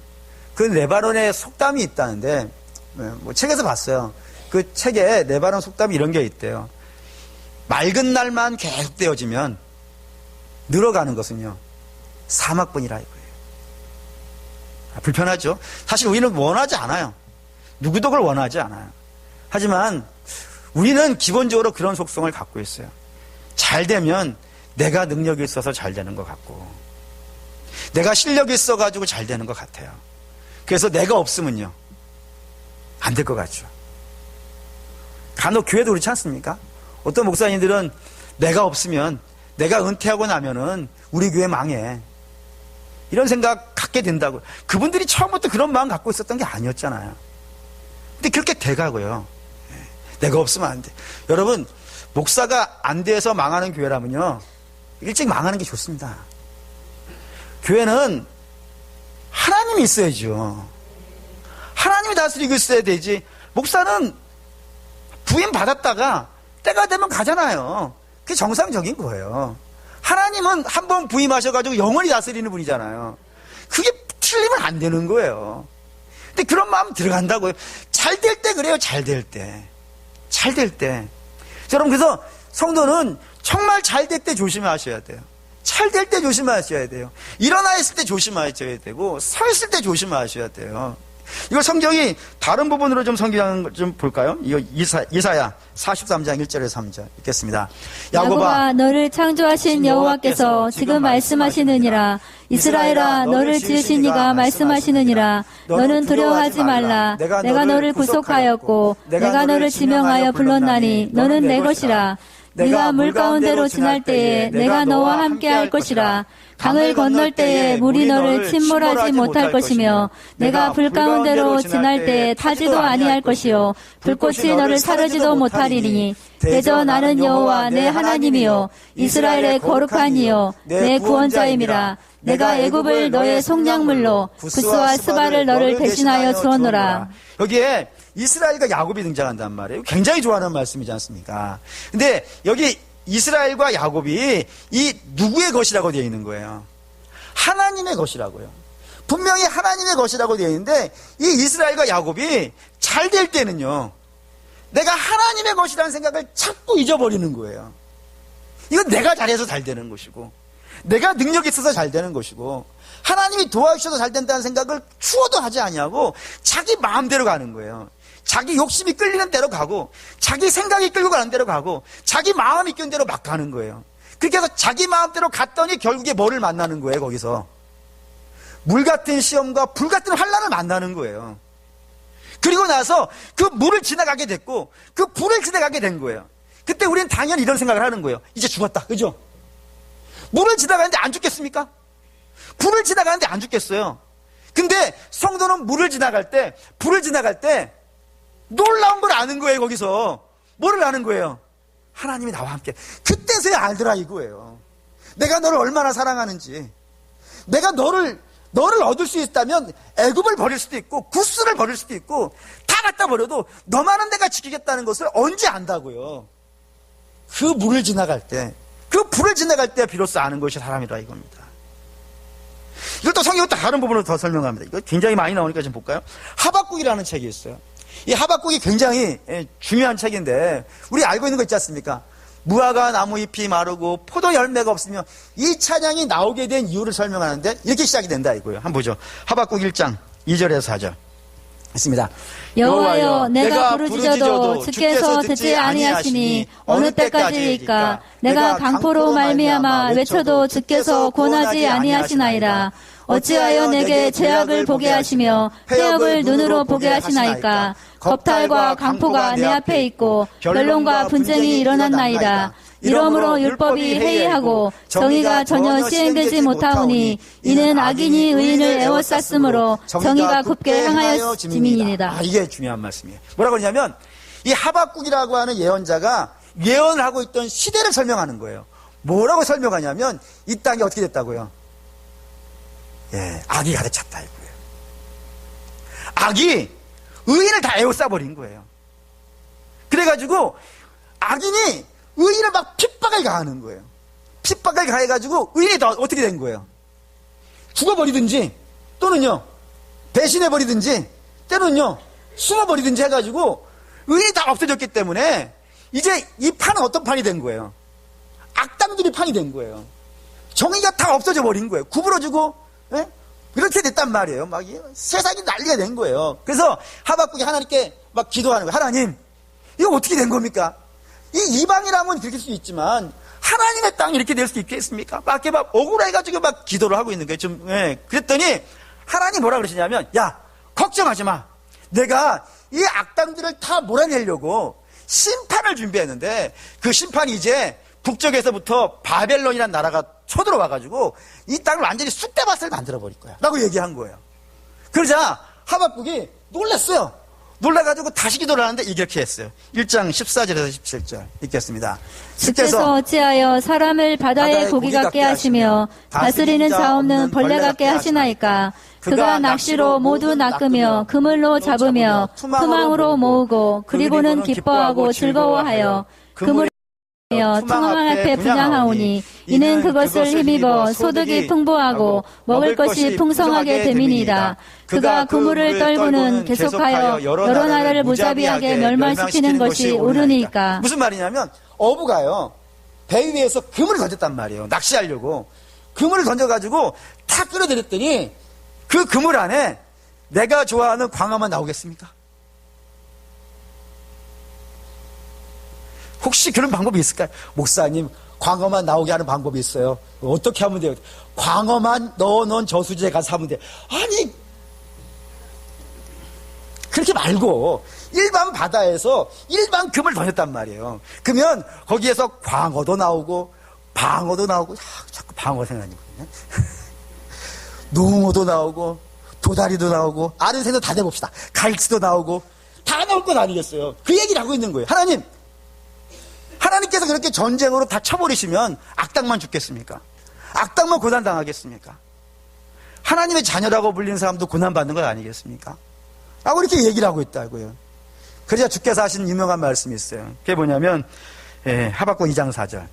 그 레바논에 속담이 있다는데 뭐 책에서 봤어요. 그 책에 레바논 속담이 이런 게 있대요. 맑은 날만 계속 되어지면 늘어가는 것은요 사막뿐이라 이거예요. 불편하죠. 사실 우리는 원하지 않아요. 누구도 그걸 원하지 않아요. 하지만 우리는 기본적으로 그런 속성을 갖고 있어요. 잘 되면 내가 능력이 있어서 잘 되는 것 같고 내가 실력이 있어가지고 잘 되는 것 같아요. 그래서 내가 없으면요 안 될 것 같죠. 간혹 교회도 그렇지 않습니까? 어떤 목사님들은 내가 없으면 내가 은퇴하고 나면은 우리 교회 망해 이런 생각 갖게 된다고. 그분들이 처음부터 그런 마음 갖고 있었던 게 아니었잖아요. 근데 그렇게 돼가고요. 내가 없으면 안 돼. 여러분 목사가 안 돼서 망하는 교회라면요 일찍 망하는 게 좋습니다. 교회는 하나님이 있어야죠. 하나님이 다스리고 있어야 되지. 목사는 부임 받았다가 때가 되면 가잖아요. 그게 정상적인 거예요. 하나님은 한 번 부임하셔가지고 영원히 다스리는 분이잖아요. 그게 틀리면 안 되는 거예요. 근데 그런 마음 들어간다고요. 잘 될 때 그래요. 잘 될 때. 잘 될 때. 여러분 그래서 성도는 정말 잘 될 때 조심하셔야 돼요. 잘 될 때 조심하셔야 돼요. 일어나 있을 때 조심하셔야 되고 서 있을 때 조심하셔야 돼요. 이거 성경이 다른 부분으로 좀 성경 좀 볼까요? 이거 이사야 43장 1절에서 3절 읽겠습니다. 야곱아 너를 창조하신 여호와께서 지금 말씀하시느니라. 이스라엘아 너를 지으신 이가 말씀하시느니라. 너는 두려워하지 말라. 내가 너를 구속하였고 내가 너를 지명하여 불렀나니 너는 내 것이라. 네가 물 가운데로 지날 때에 내가 너와 함께 할 것이라. 강을 건널 때에 물이 너를 침몰하지 못할 것이며 내가 불 가운데로 지날 때에 타지도 아니할 것이요 불꽃이 너를 사르지도 못하리니 대저 나는 여호와 내 하나님이요 이스라엘의 거룩한 이요 내 구원자임이라. 내가 애굽을 너의 속량물로 구스와 스바를 너를 대신하여 주었노라. 여기에 이스라엘과 야곱이 등장한단 말이에요. 굉장히 좋아하는 말씀이지 않습니까? 근데 여기 이스라엘과 야곱이 이 누구의 것이라고 되어 있는 거예요? 하나님의 것이라고요. 분명히 하나님의 것이라고 되어 있는데 이 이스라엘과 야곱이 잘 될 때는요, 내가 하나님의 것이라는 생각을 자꾸 잊어버리는 거예요. 이건 내가 잘해서 잘 되는 것이고 내가 능력이 있어서 잘 되는 것이고 하나님이 도와주셔서 잘 된다는 생각을 추워도 하지 아니하고 자기 마음대로 가는 거예요. 자기 욕심이 끌리는 대로 가고 자기 생각이 끌고 가는 대로 가고 자기 마음이 이끄는 대로 막 가는 거예요. 그렇게 해서 자기 마음대로 갔더니 결국에 뭐를 만나는 거예요? 거기서 물 같은 시험과 불 같은 환난을 만나는 거예요. 그리고 나서 그 물을 지나가게 됐고 그 불을 지나가게 된 거예요. 그때 우리는 당연히 이런 생각을 하는 거예요. 이제 죽었다, 그죠? 물을 지나가는데 안 죽겠습니까? 불을 지나가는데 안 죽겠어요. 근데 성도는 물을 지나갈 때, 불을 지나갈 때 놀라운 걸 아는 거예요. 거기서 뭐를 아는 거예요? 하나님이 나와 함께. 그때서야 알더라 이거예요. 내가 너를 얼마나 사랑하는지. 내가 너를 얻을 수 있다면 애굽을 버릴 수도 있고 구스를 버릴 수도 있고 다 갖다 버려도 너만은 내가 지키겠다는 것을 언제 안다고요? 그 물을 지나갈 때, 그 불을 지나갈 때 비로소 아는 것이 사람이라 이겁니다. 이걸 또 성경은 또 다른 부분으로 더 설명합니다. 이거 굉장히 많이 나오니까 좀 볼까요? 하박국이라는 책이 있어요. 이 하박국이 굉장히 중요한 책인데 우리 알고 있는 거 있지 않습니까? 무화과 나무 잎이 마르고 포도 열매가 없으며 이 찬양이 나오게 된 이유를 설명하는데 이렇게 시작이 된다 이거예요. 한번 보죠. 하박국 1장 2절에서 4절 있습니다. 여호와여 내가 부르짖어도 주께서 듣지 아니하시니 어느 때까지일까? 내가 강포로 말미암아 외쳐도 주께서 권하지 아니하시나이다. 어찌하여 내게 죄악을 보게 하시며 폐역을 눈으로 보게 하시나이까? 겁탈과 강포가 내 앞에 있고 변론과 분쟁이 일어났나이다. 이러므로 율법이 해이하고 정의가 전혀 시행되지 못하오니 이는 악인이 의인을 에워쌌으므로 정의가 굽게 향하였음이니이다. 이게 중요한 말씀이에요. 뭐라고 그러냐면 이 하박국이라고 하는 예언자가 예언을 하고 있던 시대를 설명하는 거예요. 뭐라고 설명하냐면 이 땅이 어떻게 됐다고요? 악이 가득 찼다 이거예요. 악이 의인을 다 에워싸버린 거예요. 그래가지고 악인이 의인을 막 핍박을 가하는 거예요. 핍박을 가해가지고 의인이 다 어떻게 된 거예요? 죽어버리든지 또는요 배신해버리든지 때로는요 숨어버리든지 해가지고 의인이 다 없어졌기 때문에 이제 이 판은 어떤 판이 된 거예요? 악당들이 판이 된 거예요. 정의가 다 없어져 버린 거예요. 구부러지고 이렇게 됐단 말이에요. 막 세상이 난리가 된 거예요. 그래서 하박국이 하나님께 막 기도하는 거예요. 하나님, 이거 어떻게 된 겁니까? 이 이방이라면 그럴 수 있지만 하나님의 땅이 이렇게 될 수 있겠습니까? 막 이렇게 막 억울해가지고 막 기도를 하고 있는 거예요. 그랬더니 하나님 뭐라 그러시냐면, 야, 걱정하지 마. 내가 이 악당들을 다 몰아내려고 심판을 준비했는데 그 심판이 이제 북쪽에서부터 바벨론이라는 나라가 쳐들어와가지고 이 땅을 완전히 쑥대밭을 만들어버릴 거야 라고 얘기한 거예요. 그러자 하박국이 놀랐어요. 놀라가지고 다시 기도를 하는데 이렇게 했어요. 1장 14절에서 17절 읽겠습니다. 주께서 어찌하여 사람을 바다의 고기 같게 하시며 다스리는 자 없는 벌레 같게 하시나이까? 그가 낚시로 모두 낚으며 그물로 잡으며 투망으로 모으고 그리고는 기뻐하고 즐거워하여 그물을 투망 앞에 분양하오니 이는 그것을 힘입어 소득이 풍부하고 먹을 것이 풍성하게 됨이니이다. 그가 그물을 떨구는 계속하여 여러 나라를 무자비하게 멸망시키는 것이 옳으니까. 무슨 말이냐면 어부가요 배 위에서 그물을 던졌단 말이에요. 낚시하려고 그물을 던져가지고 탁 끌어들였더니 그 그물 안에 내가 좋아하는 광어만 나오겠습니까? 혹시 그런 방법이 있을까요? 목사님, 광어만 나오게 하는 방법이 있어요. 어떻게 하면 돼요? 광어만 넣어놓은 저수지에 가서 하면 돼요. 아니, 그렇게 말고 일반 바다에서 일반 금을 던졌단 말이에요. 그러면 거기에서 광어도 나오고 방어도 나오고, 자꾸 방어 생각나거든요. 농어도 나오고 도다리도 나오고 아는 새도 다 내봅시다. 갈치도 나오고 다 나올 것 아니겠어요? 그 얘기를 하고 있는 거예요. 하나님께서 그렇게 전쟁으로 다 쳐버리시면 악당만 죽겠습니까? 악당만 고난당하겠습니까? 하나님의 자녀라고 불리는 사람도 고난받는 것 아니겠습니까? 라고 이렇게 얘기를 하고 있다고요. 그래야 주께서 하신 유명한 말씀이 있어요. 그게 뭐냐면 하박국 2장 4절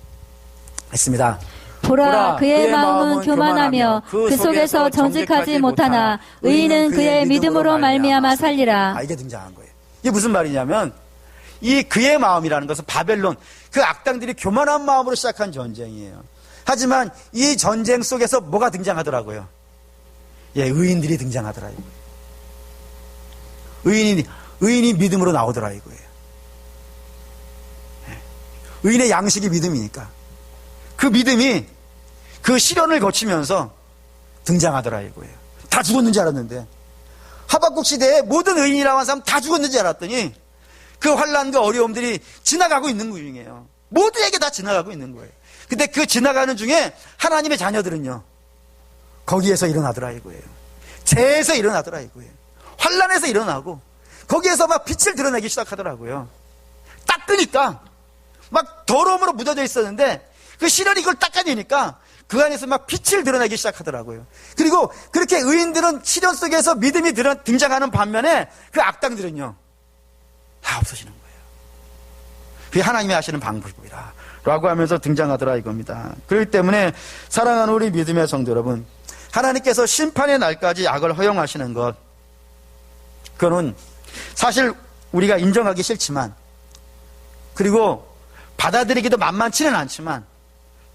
있습니다. 보라, 그의 마음은 교만하며 그 속에서 정직하지 못하나 의인은 그의 믿음으로 말미암아 살리라. 이게 등장한 거예요. 이게 무슨 말이냐면 이 그의 마음이라는 것은 바벨론 그 악당들이 교만한 마음으로 시작한 전쟁이에요. 하지만 이 전쟁 속에서 뭐가 등장하더라고요? 의인들이 등장하더라고요. 의인이 믿음으로 나오더라 이거예요. 의인의 양식이 믿음이니까 그 믿음이 그 시련을 거치면서 등장하더라 이거예요. 다 죽었는 줄 알았는데 하박국 시대에 모든 의인이라고 하는 사람 다 죽었는 줄 알았더니 그 환난과 어려움들이 지나가고 있는 중이에요. 모두에게 다 지나가고 있는 거예요. 근데 그 지나가는 중에 하나님의 자녀들은요 거기에서 일어나더라 이거예요. 재에서 일어나더라 이거예요. 환난에서 일어나고 거기에서 막 빛을 드러내기 시작하더라고요. 닦으니까 막 더러움으로 묻어져 있었는데 그 시련이 이걸 닦아내니까 그 안에서 막 빛을 드러내기 시작하더라고요. 그리고 그렇게 의인들은 시련 속에서 믿음이 등장하는 반면에 그 악당들은요 다 없어지는 거예요. 그게 하나님이 하시는 방법이라 라고 하면서 등장하더라 이겁니다. 그렇기 때문에 사랑하는 우리 믿음의 성도 여러분, 하나님께서 심판의 날까지 악을 허용하시는 것, 그거는 사실 우리가 인정하기 싫지만 그리고 받아들이기도 만만치는 않지만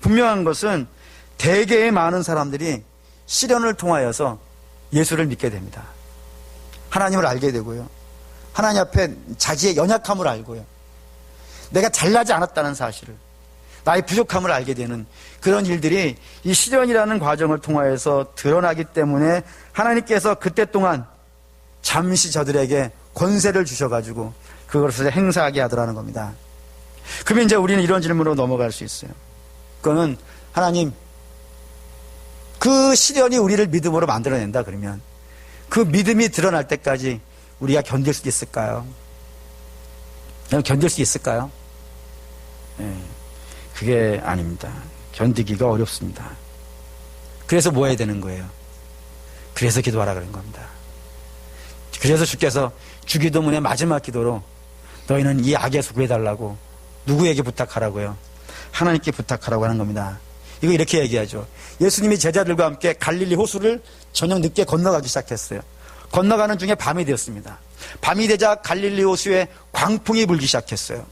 분명한 것은 대개의 많은 사람들이 시련을 통하여서 예수를 믿게 됩니다. 하나님을 알게 되고요. 하나님 앞에 자기의 연약함을 알고요. 내가 잘나지 않았다는 사실을, 나의 부족함을 알게 되는 그런 일들이 이 시련이라는 과정을 통하여서 드러나기 때문에 하나님께서 그때 동안 잠시 저들에게 권세를 주셔가지고 그것을 행사하게 하더라는 겁니다. 그러면 이제 우리는 이런 질문으로 넘어갈 수 있어요. 그거는 하나님, 그 시련이 우리를 믿음으로 만들어낸다 그러면 그 믿음이 드러날 때까지 우리가 견딜 수 있을까요? 견딜 수 있을까요? 그게 아닙니다. 견디기가 어렵습니다. 그래서 뭐 해야 되는 거예요? 그래서 기도하라 그런 겁니다. 그래서 주께서 주기도문의 마지막 기도로 너희는 이 악에서 구해달라고 누구에게 부탁하라고요? 하나님께 부탁하라고 하는 겁니다. 이거 이렇게 얘기하죠. 예수님이 제자들과 함께 갈릴리 호수를 저녁 늦게 건너가기 시작했어요. 건너가는 중에 밤이 되었습니다. 밤이 되자 갈릴리 호수에 광풍이 불기 시작했어요.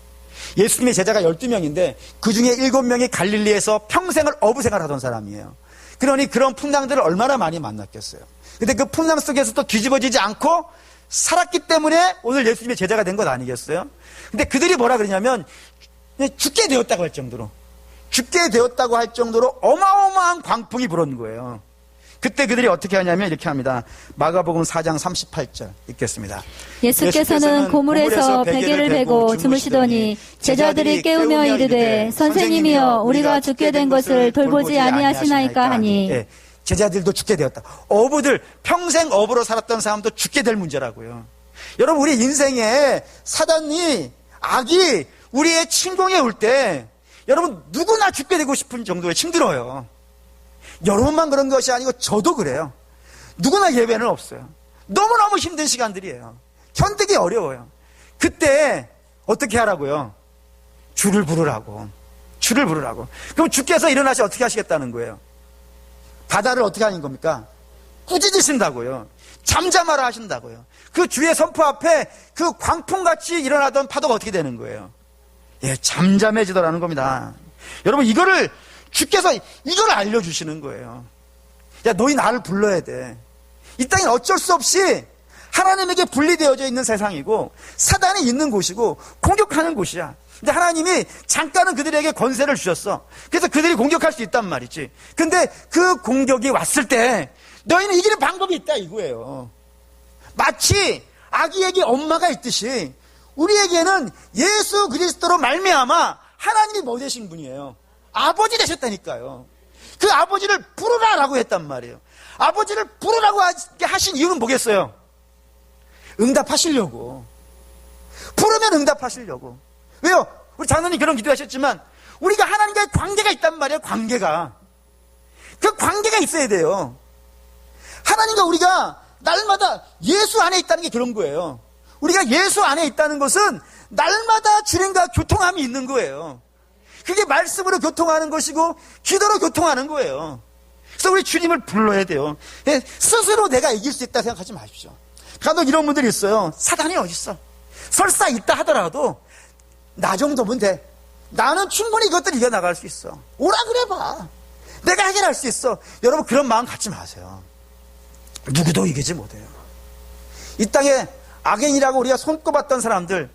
예수님의 제자가 12명인데 그 중에 7명이 갈릴리에서 평생을 어부생활 하던 사람이에요. 그러니 그런 풍랑들을 얼마나 많이 만났겠어요. 근데 그 풍랑 속에서 또 뒤집어지지 않고 살았기 때문에 오늘 예수님의 제자가 된 것 아니겠어요? 근데 그들이 뭐라 그러냐면 죽게 되었다고 할 정도로, 죽게 되었다고 할 정도로 어마어마한 광풍이 불은 거예요. 그때 그들이 어떻게 하냐면 이렇게 합니다. 마가복음 4장 38절 읽겠습니다. 예수께서는 고물에서 베개를 베고 주무시더니 제자들이 깨우며 이르되 선생님이여 우리가 죽게 된 것을 돌보지 아니하시나이까 하니. 제자들도 죽게 되었다. 어부들, 평생 어부로 살았던 사람도 죽게 될 문제라고요. 여러분, 우리 인생에 사단이, 악이 우리의 침공에 올 때 여러분 누구나 죽게 되고 싶은 정도로 힘들어요. 여러분만 그런 것이 아니고 저도 그래요. 누구나 예외는 없어요. 너무너무 힘든 시간들이에요. 견디기 어려워요. 그때 어떻게 하라고요? 주를 부르라고. 주를 부르라고. 그럼 주께서 일어나시 어떻게 하시겠다는 거예요? 바다를 어떻게 하는 겁니까? 꾸짖으신다고요. 잠잠하라 하신다고요. 그 주의 선포 앞에 그 광풍같이 일어나던 파도가 어떻게 되는 거예요? 잠잠해지더라는 겁니다. 여러분, 이거를 주께서 이걸 알려주시는 거예요. 야, 너희 나를 불러야 돼. 이 땅엔 어쩔 수 없이 하나님에게 분리되어져 있는 세상이고 사단이 있는 곳이고 공격하는 곳이야. 근데 하나님이 잠깐은 그들에게 권세를 주셨어. 그래서 그들이 공격할 수 있단 말이지. 근데 그 공격이 왔을 때 너희는 이기는 방법이 있다 이거예요. 마치 아기에게 엄마가 있듯이 우리에게는 예수 그리스도로 말미암아 하나님이 뭐 되신 분이에요? 아버지 되셨다니까요. 그 아버지를 부르라라고 했단 말이에요. 아버지를 부르라고 하신 이유는 뭐겠어요? 응답하시려고. 부르면 응답하시려고. 왜요? 우리 장로님 그런 기도하셨지만 우리가 하나님과의 관계가 있단 말이에요. 관계가. 그 관계가 있어야 돼요. 하나님과 우리가 날마다 예수 안에 있다는 게 그런 거예요. 우리가 예수 안에 있다는 것은 날마다 주님과 교통함이 있는 거예요. 그게 말씀으로 교통하는 것이고 기도로 교통하는 거예요. 그래서 우리 주님을 불러야 돼요. 스스로 내가 이길 수 있다 생각하지 마십시오. 간혹 이런 분들이 있어요. 사단이 어딨어? 설사 있다 하더라도 나 정도면 돼. 나는 충분히 이것들 이겨나갈 수 있어. 오라 그래봐. 내가 해결할 수 있어. 여러분 그런 마음 갖지 마세요. 누구도 이기지 못해요. 이 땅에 악인이라고 우리가 손꼽았던 사람들,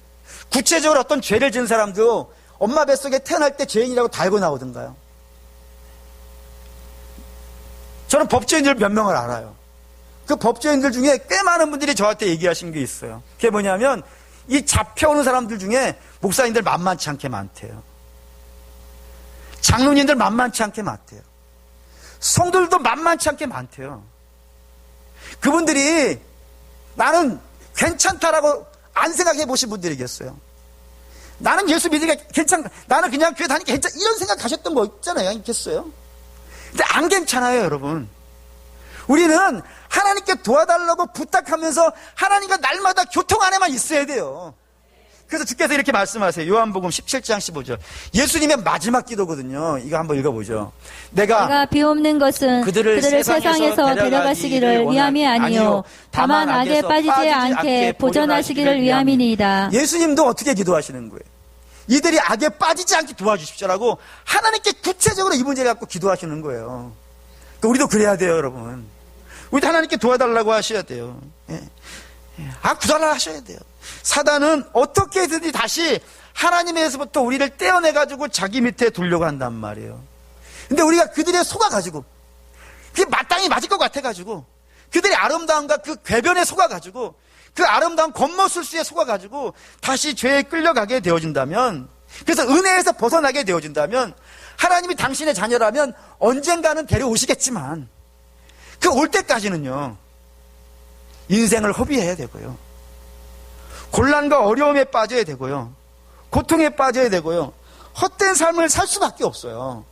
구체적으로 어떤 죄를 지은 사람도 엄마 뱃속에 태어날 때 죄인이라고 다 알고 나오던가요? 저는 법조인들 몇 명을 알아요. 그 법조인들 중에 꽤 많은 분들이 저한테 얘기하신 게 있어요. 그게 뭐냐면 이 잡혀오는 사람들 중에 목사님들 만만치 않게 많대요. 장로님들 만만치 않게 많대요. 성도들도 만만치 않게 많대요. 그분들이 나는 괜찮다라고 안 생각해 보신 분들이겠어요. 나는 예수 믿으니까 괜찮다. 나는 그냥 교회 다니니까 괜찮다. 이런 생각 하셨던 거 있잖아요. 있겠어요? 근데 안 괜찮아요, 여러분. 우리는 하나님께 도와달라고 부탁하면서 하나님과 날마다 교통 안에만 있어야 돼요. 그래서 주께서 이렇게 말씀하세요. 요한복음 17장 15절. 예수님의 마지막 기도거든요. 이거 한번 읽어보죠. 내가 비옵는 것은 그들을 세상에서 데려가시기를 위함이 아니요 다만 악에 빠지지 않게 보존하시기를 위함이니이다. 예수님도 어떻게 기도하시는 거예요? 이들이 악에 빠지지 않게 도와주십시오라고 하나님께 구체적으로 이 문제를 갖고 기도하시는 거예요. 그러니까 우리도 그래야 돼요, 여러분. 우리도 하나님께 도와달라고 하셔야 돼요. 구달라 하셔야 돼요. 사단은 어떻게든지 다시 하나님에서부터 우리를 떼어내가지고 자기 밑에 두려고 한단 말이에요. 근데 우리가 그들의 속아가지고, 그게 마땅히 맞을 것 같아가지고, 그들의 아름다움과 그 궤변에 속아가지고, 그 아름다운 겉모술수에 속아가지고, 다시 죄에 끌려가게 되어진다면, 그래서 은혜에서 벗어나게 되어진다면, 하나님이 당신의 자녀라면 언젠가는 데려오시겠지만, 그 올 때까지는요, 인생을 허비해야 되고요. 곤란과 어려움에 빠져야 되고요. 고통에 빠져야 되고요. 헛된 삶을 살 수밖에 없어요.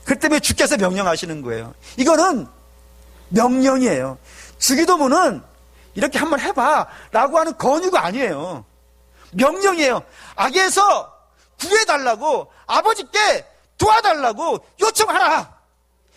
그 때문에 주께서 명령하시는 거예요. 이거는 명령이에요. 주기도문은 이렇게 한번 해봐 라고 하는 권유가 아니에요. 명령이에요. 악에서 구해달라고, 아버지께 도와달라고 요청하라.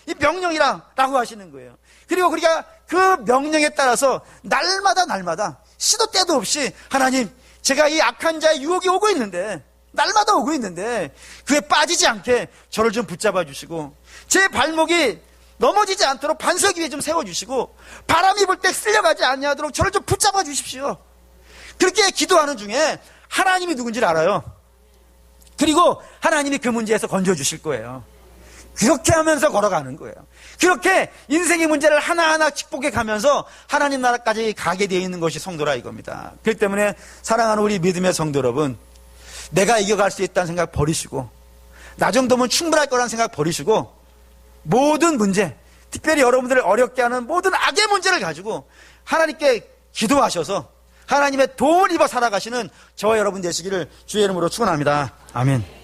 이 명령이라고 하시는 거예요. 그리고 우리가 그 명령에 따라서 날마다 시도 때도 없이 하나님, 제가 이 악한 자의 유혹이 오고 있는데, 날마다 오고 있는데 그에 빠지지 않게 저를 좀 붙잡아 주시고, 제 발목이 넘어지지 않도록 반석 위에 좀 세워주시고, 바람이 불 때 쓸려가지 않냐도록 저를 좀 붙잡아 주십시오. 그렇게 기도하는 중에 하나님이 누군지를 알아요. 그리고 하나님이 그 문제에서 건져주실 거예요. 그렇게 하면서 걸어가는 거예요. 그렇게 인생의 문제를 하나하나 극복해 가면서 하나님 나라까지 가게 되어 있는 것이 성도라 이겁니다. 그렇기 때문에 사랑하는 우리 믿음의 성도 여러분, 내가 이겨갈 수 있다는 생각 버리시고, 나 정도면 충분할 거라는 생각 버리시고, 모든 문제, 특별히 여러분들을 어렵게 하는 모든 악의 문제를 가지고 하나님께 기도하셔서 하나님의 도움을 입어 살아가시는 저와 여러분 되시기를 주의 이름으로 축원합니다. 아멘.